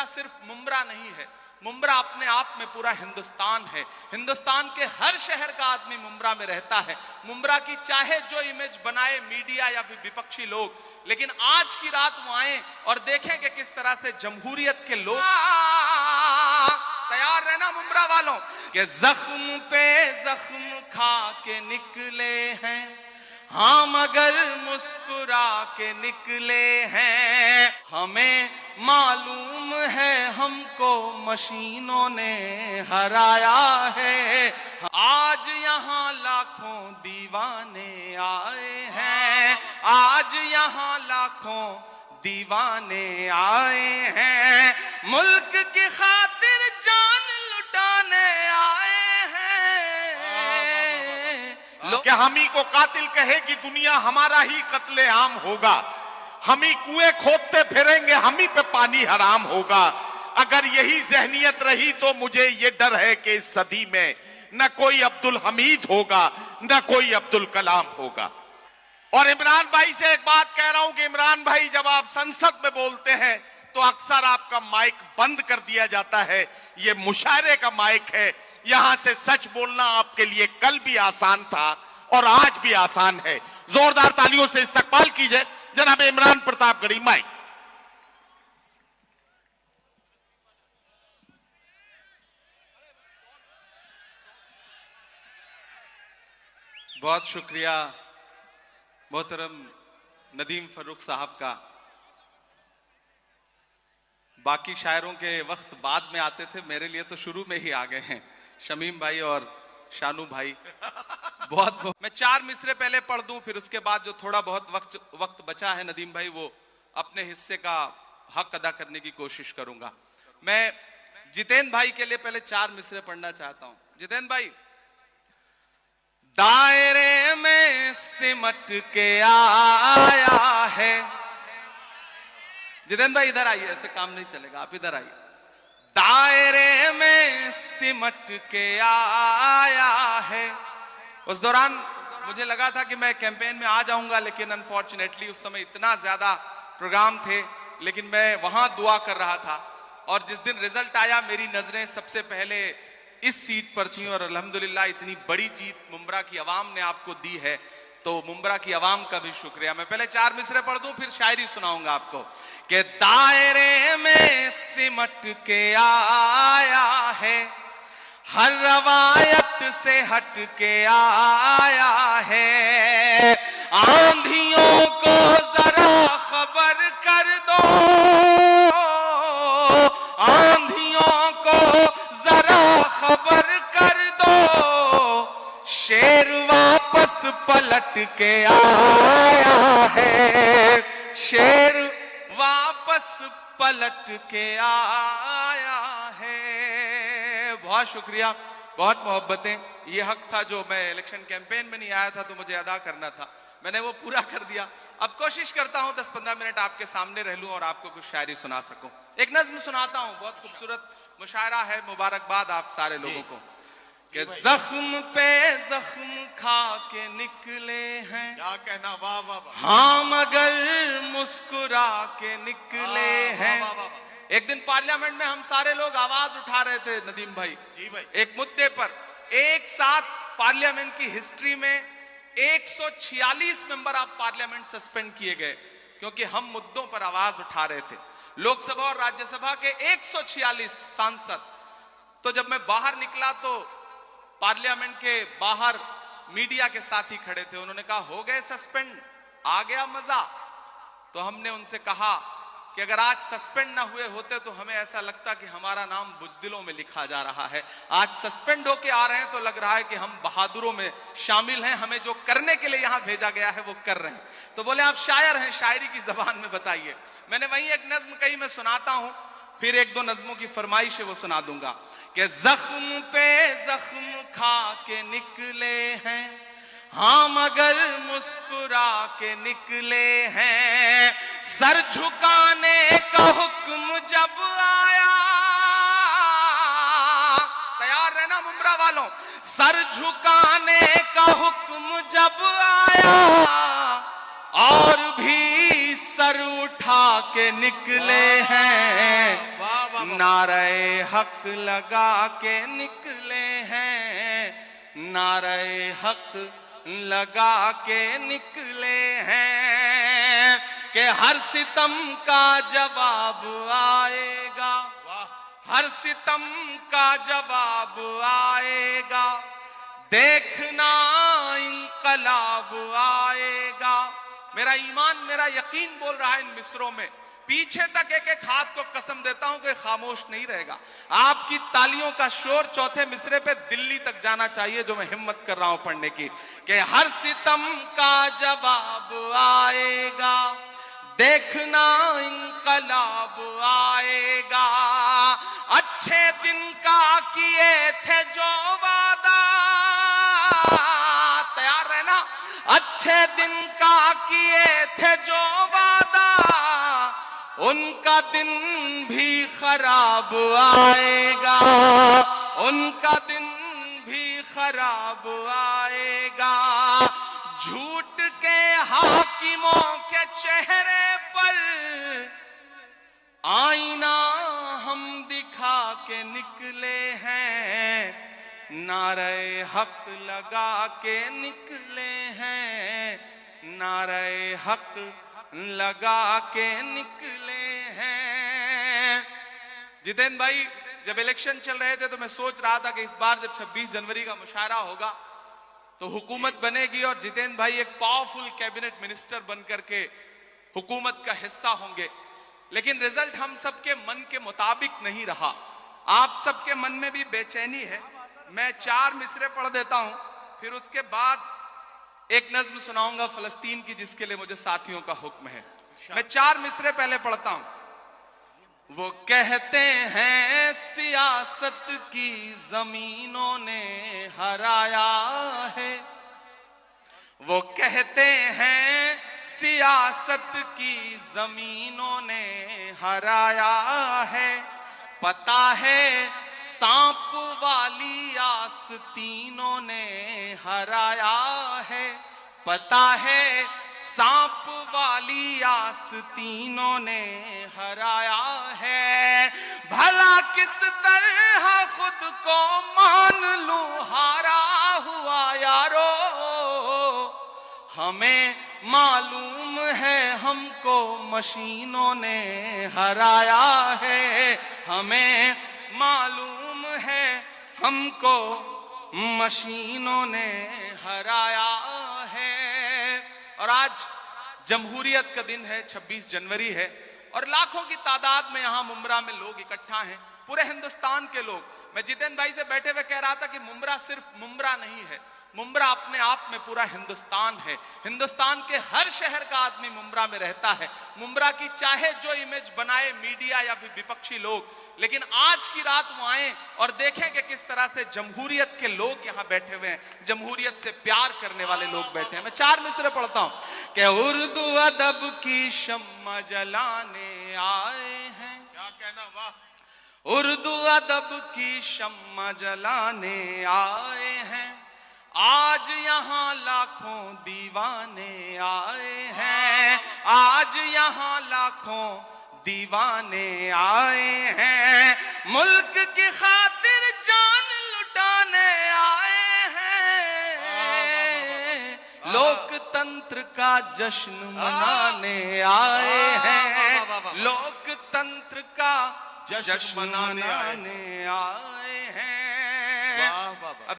मुंब्रा सिर्फ मुंब्रा नहीं है, मुंब्रा अपने आप में पूरा हिंदुस्तान है। हिंदुस्तान के हर शहर का आदमी मुंब्रा में रहता है। मुंब्रा की चाहे जो इमेज बनाए मीडिया या फिर विपक्षी लोग, लेकिन आज की रात वो आए और देखें कि किस तरह से जमहूरियत के लोग तैयार रहना मुंब्रा वालों के जख्म पे जख्म खा के निकले हैं, हाँ मगर मुस्कुरा के निकले हैं। हमें मालूम है हमको मशीनों ने हराया है, आज यहाँ लाखों दीवाने आए हैं, आज यहाँ लाखों दीवाने आए हैं, मुल्क की खातिर जान लुटाने आए हैं। क्या हम ही को कातिल कहेगी दुनिया, हमारा ही कत्ले आम होगा। हम ही कुएं खोदते फिरेंगे, हम ही पे पानी हराम होगा। अगर यही जहनियत रही तो मुझे ये डर है कि इस सदी में न कोई अब्दुल हमीद होगा न कोई अब्दुल कलाम होगा। और इमरान भाई से एक बात कह रहा हूं कि इमरान भाई, जब आप संसद में बोलते हैं तो अक्सर आपका माइक बंद कर दिया जाता है। ये मुशायरे का माइक है, यहां से सच बोलना आपके लिए कल भी आसान था और आज भी आसान है। जोरदार तालियों से इस्तकबाल कीजिए जनाब इमरान प्रतापगढ़ी। माइक। बहुत शुक्रिया मोहतरम नदीम फरूक साहब का। बाकी शायरों के वक्त बाद में आते थे, मेरे लिए तो शुरू में ही आ गए हैं शमीम भाई और शानू भाई। बहुत मैं 4 मिसरे पहले पढ़ दूं, फिर उसके बाद जो थोड़ा बहुत वक्त बचा है नदीम भाई, वो अपने हिस्से का हक अदा करने की कोशिश करूंगा। मैं जितेंद्र भाई के लिए पहले 4 मिसरे पढ़ना चाहता हूं। जितेंद्र भाई, दायरे में सिमट के आया है। जितेंद्र भाई इधर आइए, ऐसे काम नहीं चलेगा, आप इधर आइए। दायरे में सिमट के आया है। उस दौरान मुझे लगा था कि मैं कैंपेन में आ जाऊंगा, लेकिन अनफॉर्चुनेटली उस समय इतना ज्यादा प्रोग्राम थे, लेकिन मैं वहां दुआ कर रहा था। और जिस दिन रिजल्ट आया, मेरी नजरें सबसे पहले इस सीट पर थी और अल्हम्दुलिल्लाह इतनी बड़ी जीत मुंब्रा की आवाम ने आपको दी है, तो मुंब्रा की आवाम का भी शुक्रिया। मैं पहले 4 मिसरे पढ़ दूं, फिर शायरी सुनाऊंगा आपको कि दायरे में सिमट के आया है, हर रवायत से हट के आया है। आंधियों को जरा खबर कर दो, आंधियों को जरा खबर कर दो, शेर वापस पलट के आया है, शेर वापस पलट के आया है। बहुत शुक्रिया, बहुत मोहब्बतें। ये हक था जो मैं इलेक्शन कैंपेन में नहीं आया था तो मुझे अदा करना था, मैंने वो पूरा कर दिया। अब कोशिश करता हूं 10-15 मिनट आपके सामने रह लूं और आपको कुछ शायरी सुना सकूं। एक नज्म सुनाता हूं, बहुत खूबसूरत मुशायरा है। मुबारकबाद आप सारे लोगों को कि जख्म पे जख्म खा के निकले हैं, क्या कहना, वाह वाह वाह। हाँ मगर मुस्कुरा के निकले हैं। एक दिन पार्लियामेंट में हम सारे लोग आवाज उठा रहे थे नदीम भाई, जी भाई, एक मुद्दे पर। एक साथ पार्लियामेंट की हिस्ट्री में 146 मेंबर ऑफ पार्लियामेंट सस्पेंड किए गए क्योंकि हम मुद्दों पर आवाज उठा रहे थे। लोकसभा और राज्यसभा के 146 सांसद। तो जब मैं बाहर निकला तो पार्लियामेंट के बाहर मीडिया के साथी खड़े थे, उन्होंने कहा हो गए सस्पेंड, आ गया मजा। तो हमने उनसे कहा कि अगर आज सस्पेंड ना हुए होते तो हमें ऐसा लगता कि हमारा नाम बुज़दिलों में लिखा जा रहा है। आज सस्पेंड होके आ रहे हैं तो लग रहा है कि हम बहादुरों में शामिल हैं, हमें जो करने के लिए यहां भेजा गया है वो कर रहे हैं। तो बोले आप शायर हैं, शायरी की जबान में बताइए। मैंने वहीं एक नज्म कही, मैं सुनाता हूं, फिर 1-2 नज्मों की फरमाइश है वो सुना दूंगा कि जख्म पे जख्म खा के निकले हैं, हाँ मगर मुस्कुरा के निकले हैं। सर झुकाने का हुक्म जब आया, तैयार रहना मुंब्रा वालों, सर झुकाने का हुक्म जब आया और भी सर उठा के निकले हैं। नारे हक लगा के निकले हैं, नारे हक लगा के निकले हैं कि हर सितम का जवाब आएगा, हर सितम का जवाब आएगा, देखना इंकलाब आएगा। मेरा ईमान, मेरा यकीन बोल रहा है इन मिसरों में, पीछे तक एक एक हाथ को कसम देता हूं कि खामोश नहीं रहेगा। आपकी तालियों का शोर चौथे मिसरे पे दिल्ली तक जाना चाहिए, जो मैं हिम्मत कर रहा हूं पढ़ने की, कि हर सितम का जवाब आएगा, देखना इंकलाब आएगा। अच्छे दिन का किए थे जो वादा, तैयार रहना, अच्छे दिन का किए थे जो वादा, उनका दिन भी खराब आएगा, उनका दिन भी खराब आएगा। झूठ के हाकिमों के चेहरे पर आईना हम दिखा के निकले हैं, नारे हक लगा के निकले हैं, नारे हक लगा के निकले हैं। जितेंद्र भाई, जब इलेक्शन चल रहे थे तो मैं सोच रहा था कि इस बार जब 26 जनवरी का मुशायरा होगा तो हुकूमत बनेगी और जितेंद्र भाई एक पावरफुल कैबिनेट मिनिस्टर बनकर के हुकूमत का हिस्सा होंगे, लेकिन रिजल्ट हम सबके मन के मुताबिक नहीं रहा। आप सबके मन में भी बेचैनी है। मैं 4 मिसरे पढ़ देता हूं, फिर उसके बाद एक नज्म सुनाऊंगा फलस्तीन की, जिसके लिए मुझे साथियों का हुक्म है। मैं 4 मिसरे पहले पढ़ता हूं। वो कहते हैं सियासत की जमीनों ने हराया है, वो कहते हैं सियासत की जमीनों ने हराया है, पता है सांप वाली आस्तीनों ने हराया है, पता है सांप वाली आस्तीनों ने हराया है। भला किस तरह खुद को मान लूं हारा हुआ यारो, हमें मालूम है हमको मशीनों ने हराया है, हमें मालूम है हमको मशीनों ने हराया है। और आज जमहूरियत का दिन है, 26 जनवरी है, और लाखों की तादाद में यहां मुंब्रा में लोग इकट्ठा हैं, पूरे हिंदुस्तान के लोग। मैं जितेंद्र भाई से बैठे हुए कह रहा था कि मुंब्रा सिर्फ मुंब्रा नहीं है, मुंब्रा अपने आप में पूरा हिंदुस्तान है। हिंदुस्तान के हर शहर का आदमी मुंब्रा में रहता है। मुंब्रा की चाहे जो इमेज बनाए मीडिया या फिर विपक्षी लोग, लेकिन आज की रात वो आए और देखें कि किस तरह से जमहूरियत के लोग यहाँ बैठे हुए हैं, जमहूरियत से प्यार करने वाले लोग बैठे हैं। मैं 4 मिसरे पढ़ता हूं कि उर्दू अदब की शम्मा जलाने आए हैं, क्या कहना, वाह। उर्दू अदब की शम्मा जलाने आए हैं, आज यहाँ लाखों दीवाने आए हैं, आज यहाँ लाखों दीवाने आए हैं, मुल्क की खातिर जान लुटाने आए हैं, लोकतंत्र का जश्न मनाने आए हैं, लोकतंत्र का जश्न मनाने आए हैं।